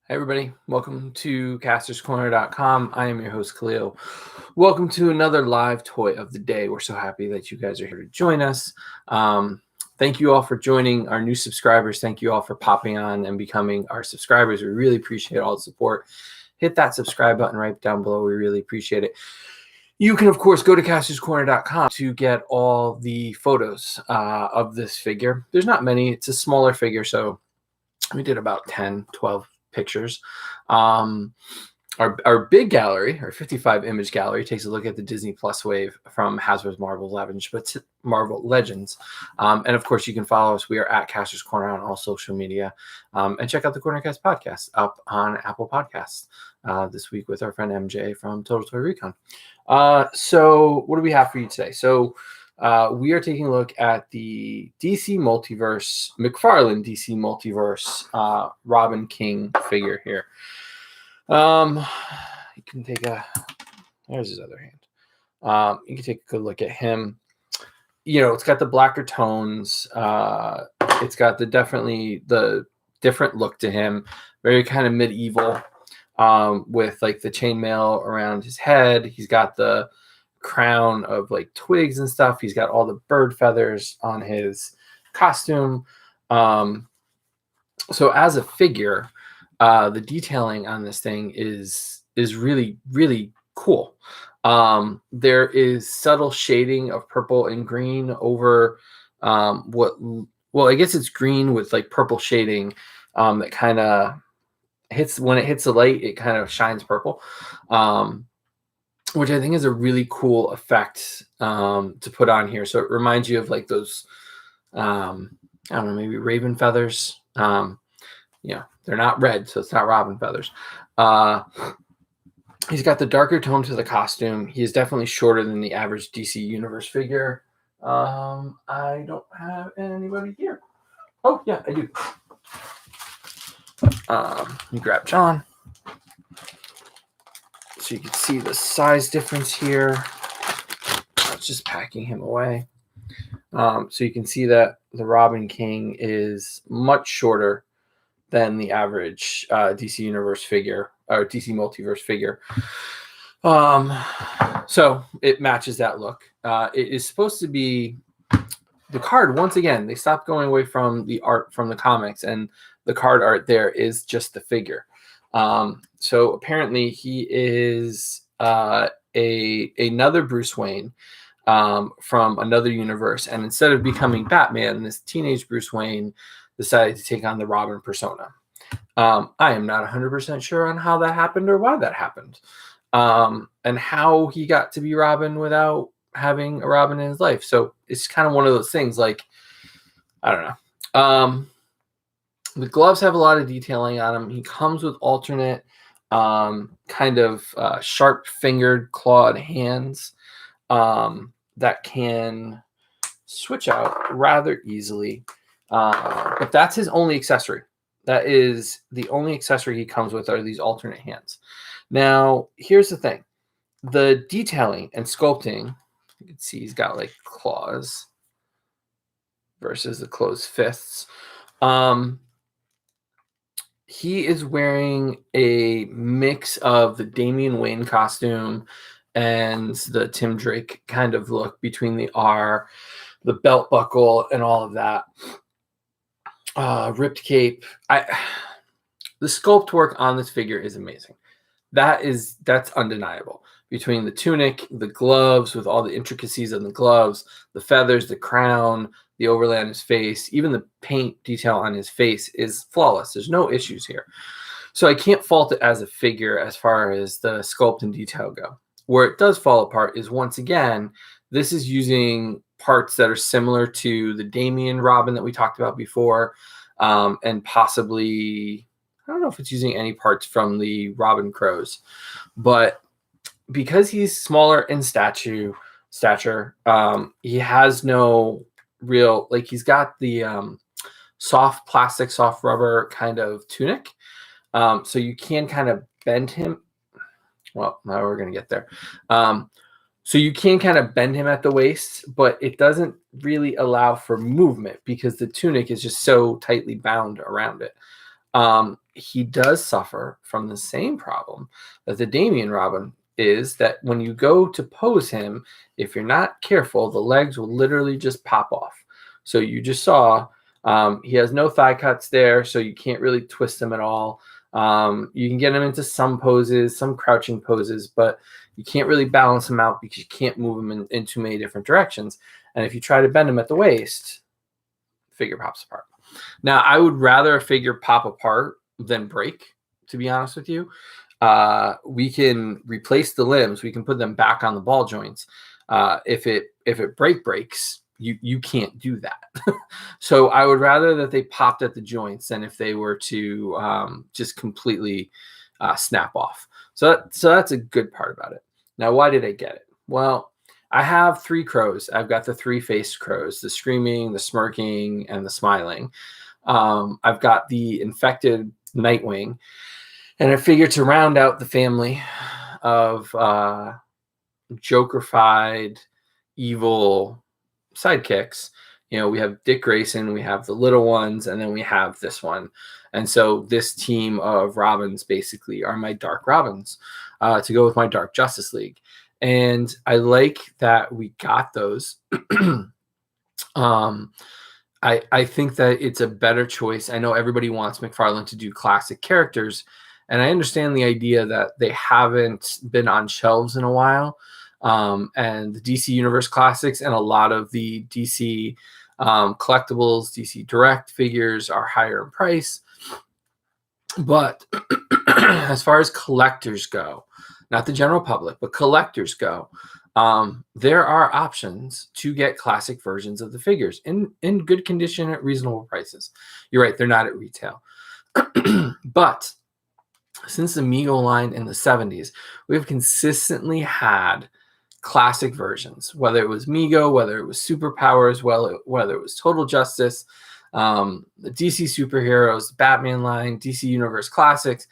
Hey everybody, welcome to CastorsCorner.com. I am your host Khalil. Welcome to another live toy of the day. We're so happy that you guys are here to join us. Thank you all for joining our new subscribers. Thank you all for popping on and becoming our subscribers. We really appreciate all the support. Hit that subscribe button right down below. We really appreciate it. You can, of course, go to CastorsCorner.com to get all the photos of this figure. There's not many. It's a smaller figure, so we did about 10, 12 pictures. Our big gallery, our 55 image gallery, takes a look at the Disney Plus wave from Hasbro's Marvel Legends. And of course, you can follow us. We are at Kastor's Corner on all social media. And check out the Cornercast podcast up on Apple Podcasts this week with our friend MJ from Total Toy Recon. So what do we have for you today? So we are taking a look at the DC Multiverse, Mcfarlane DC Multiverse Robin King figure here. You can take there's his other hand. You can take a good look at him. You know, it's got the blacker tones. It's got definitely the different look to him. Very kind of medieval, with like the chainmail around his head. He's got the crown of like twigs and stuff. He's got all the bird feathers on his costume. So as a figure, the detailing on this thing is really, really cool. There is subtle shading of purple and green over well, I guess it's green with like purple shading that kind of hits when it hits the light, it kind of shines purple. Which I think is a really cool effect to put on here. So it reminds you of like those, I don't know, maybe raven feathers. They're not red, so it's not robin feathers. He's got the darker tone to the costume. He is definitely shorter than the average DC Universe figure. I don't have anybody here. Oh, yeah, I do. You grab John. So you can see the size difference here. It's just packing him away. So you can see that the Robin King is much shorter than the average DC Universe figure or DC Multiverse figure. So it matches that look. It is supposed to be the card. Once again, they stopped going away from the art from the comics, and the card art there is just the figure. So apparently he is another Bruce Wayne from another universe. And instead of becoming Batman, this teenage Bruce Wayne decided to take on the Robin persona. I am not 100% sure on how that happened or why that happened. And how he got to be Robin without having a Robin in his life. So it's kind of one of those things like, I don't know. The gloves have a lot of detailing on him. He comes with alternate kind of sharp-fingered, clawed hands that can switch out rather easily. But that's his only accessory. That is the only accessory he comes with are these alternate hands. Now, here's the thing. The detailing and sculpting, you can see he's got like claws versus the closed fists. He is wearing a mix of the Damian Wayne costume and the Tim Drake kind of look between the R, the belt buckle, and all of that. Ripped cape. The sculpt work on this figure is amazing. That's undeniable. Between the tunic, the gloves with all the intricacies of the gloves, the feathers, the crown, the overlay on his face, even the paint detail on his face is flawless. There's no issues here. So I can't fault it as a figure as far as the sculpt and detail go. Where it does fall apart is, once again, this is using parts that are similar to the Damian Robin that we talked about before, and possibly, I don't know if it's using any parts from the Robin Crows, but because he's smaller in stature, he has no real, like, he's got the soft plastic, soft rubber kind of tunic. So you can kind of bend him. Well, now we're going to get there. So you can kind of bend him at the waist, but it doesn't really allow for movement because the tunic is just so tightly bound around it. He does suffer from the same problem that the Damien Robin is, that when you go to pose him, if you're not careful, the legs will literally just pop off. So you just saw he has no thigh cuts there, so you can't really twist him at all. You can get him into some poses, some crouching poses, but you can't really balance him out because you can't move him in too many different directions. And if you try to bend him at the waist, the figure pops apart. Now, I would rather a figure pop apart than break, to be honest with you. We can replace the limbs. We can put them back on the ball joints. If it breaks, you can't do that. So I would rather that they popped at the joints than if they were to just completely snap off. So that's a good part about it. Now, why did I get it? Well, I have 3 crows. I've got the 3-faced crows, the screaming, the smirking, and the smiling. I've got the infected Nightwing. And I figured to round out the family of Joker-fied evil sidekicks, we have Dick Grayson, we have the little ones, and then we have this one. And so this team of Robins basically are my Dark Robins to go with my Dark Justice League. And I like that we got those. I think that it's a better choice. I know everybody wants McFarlane to do classic characters, and I understand the idea that they haven't been on shelves in a while. And the DC Universe Classics and a lot of the DC collectibles, DC Direct figures are higher in price. But as far as collectors go, not the general public, but collectors go, there are options to get classic versions of the figures in good condition at reasonable prices. You're right, they're not at retail. But since the Mego line in the 70s, we've consistently had classic versions, whether it was Mego, whether it was Superpowers, whether it was Total Justice, the DC Superheroes, Batman line, DC Universe Classics,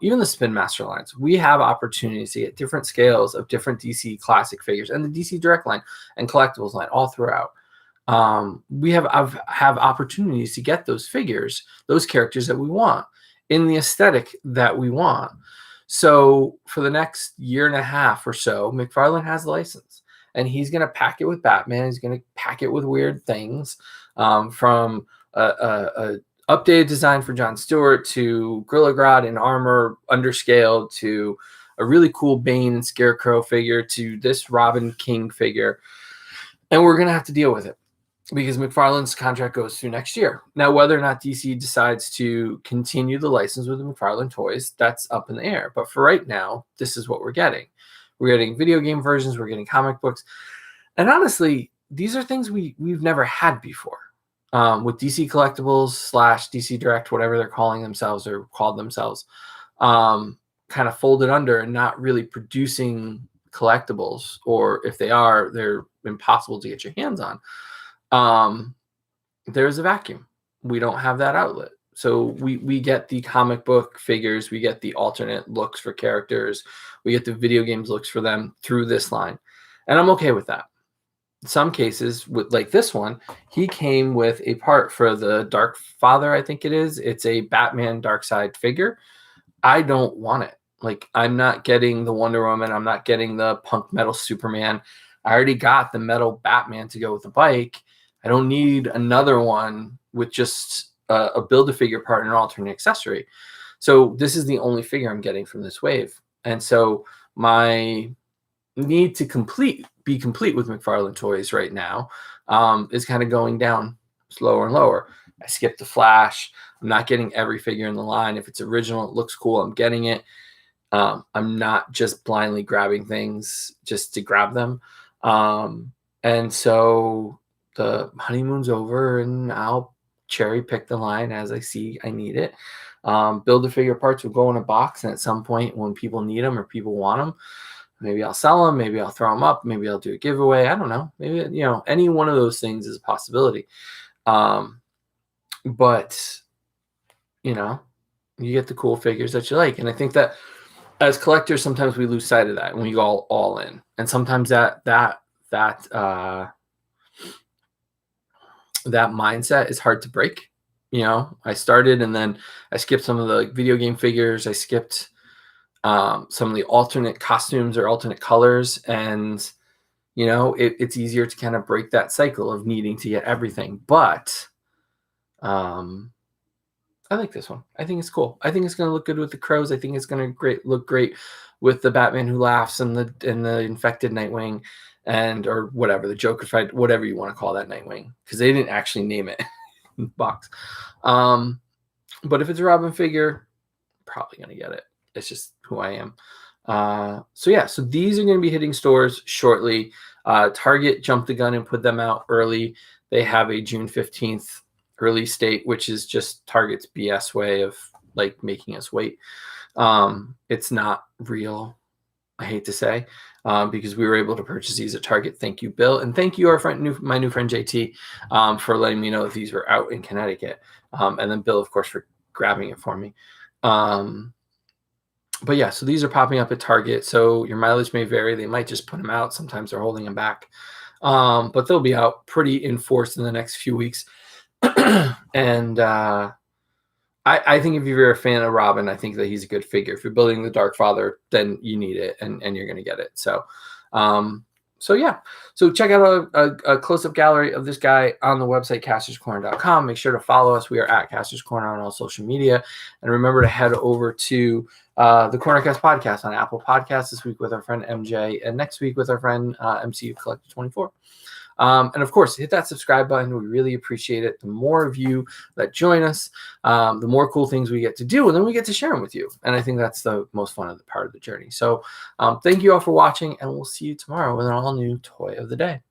even the Spin Master lines. We have opportunities to get different scales of different DC classic figures, and the DC Direct line and collectibles line all throughout. We have opportunities to get those figures, those characters that we want in the aesthetic that we want. So for the next year and a half or so, McFarlane has the license, and he's going to pack it with Batman. He's going to pack it with weird things, from a updated design for Jon Stewart to Gorilla Grodd in armor, underscaled, to a really cool Bane and Scarecrow figure, to this Robin King figure. And we're going to have to deal with it because McFarlane's contract goes through next year. Now, whether or not DC decides to continue the license with the McFarlane Toys, that's up in the air. But for right now, this is what we're getting. We're getting video game versions. We're getting comic books. And honestly, these are things we've never had before. With DC Collectibles / DC Direct, whatever they're calling themselves or called themselves, kind of folded under and not really producing collectibles, or if they are, they're impossible to get your hands on. There's a vacuum. We don't have that outlet. So we get the comic book figures, we get the alternate looks for characters, we get the video games looks for them through this line. And I'm okay with that. In some cases, with like this one, he came with a part for the Dark Father, I think it is. It's a Batman Darkseid figure. I don't want it. Like, I'm not getting the Wonder Woman. I'm not getting the punk metal Superman. I already got the metal Batman to go with the bike. I don't need another one with just a Build-A-Figure part and an alternate accessory. So this is the only figure I'm getting from this wave. And so my need to be complete with McFarlane Toys right now is kind of going down slower and lower. I skipped the Flash. I'm not getting every figure in the line. If it's original, it looks cool, I'm getting it. I'm not just blindly grabbing things just to grab them. And so the honeymoon's over, and I'll cherry pick the line as I see I need it. Build-A-Figure parts will go in a box, and at some point when people need them or people want them, maybe I'll sell them, maybe I'll throw them up, maybe I'll do a giveaway. I don't know. Maybe, any one of those things is a possibility. But, you get the cool figures that you like. And I think that as collectors, sometimes we lose sight of that when we go all in. And sometimes that mindset is hard to break. You know, I started and then I skipped some of the video game figures. I skipped some of the alternate costumes or alternate colors. And, you know, it's easier to kind of break that cycle of needing to get everything. But I like this one. I think it's cool. I think it's going to look good with the crows. I think it's going to look great with the Batman Who Laughs and the infected Nightwing and or whatever, the Joker fight, whatever you want to call that Nightwing, because they didn't actually name it in the box. But if it's a Robin figure, probably going to get it. It's just who I am. So yeah, so these are going to be hitting stores shortly. Target jumped the gun and put them out early. They have a June 15th release date, which is just Target's BS way of like making us wait. It's not real, I hate to say, because we were able to purchase these at Target. Thank you, Bill, and thank you, my new friend JT, for letting me know that these were out in Connecticut, and then Bill, of course, for grabbing it for me. But yeah, so these are popping up at Target. So your mileage may vary. They might just put them out. Sometimes they're holding them back, but they'll be out pretty in force in the next few weeks. And I think if you're a fan of Robin, I think that he's a good figure. If you're building the Dark Father, then you need it, and you're going to get it. So, so yeah. So check out a close-up gallery of this guy on the website, castorscorner.com. Make sure to follow us. We are at Kastor's Corner on all social media. And remember to head over to the Cornercast podcast on Apple Podcasts this week with our friend MJ, and next week with our friend MCU Collector 24. And of course, hit that subscribe button. We really appreciate it. The more of you that join us, the more cool things we get to do, and then we get to share them with you. And I think that's the most fun of the part of the journey. So thank you all for watching, and we'll see you tomorrow with an all-new toy of the day.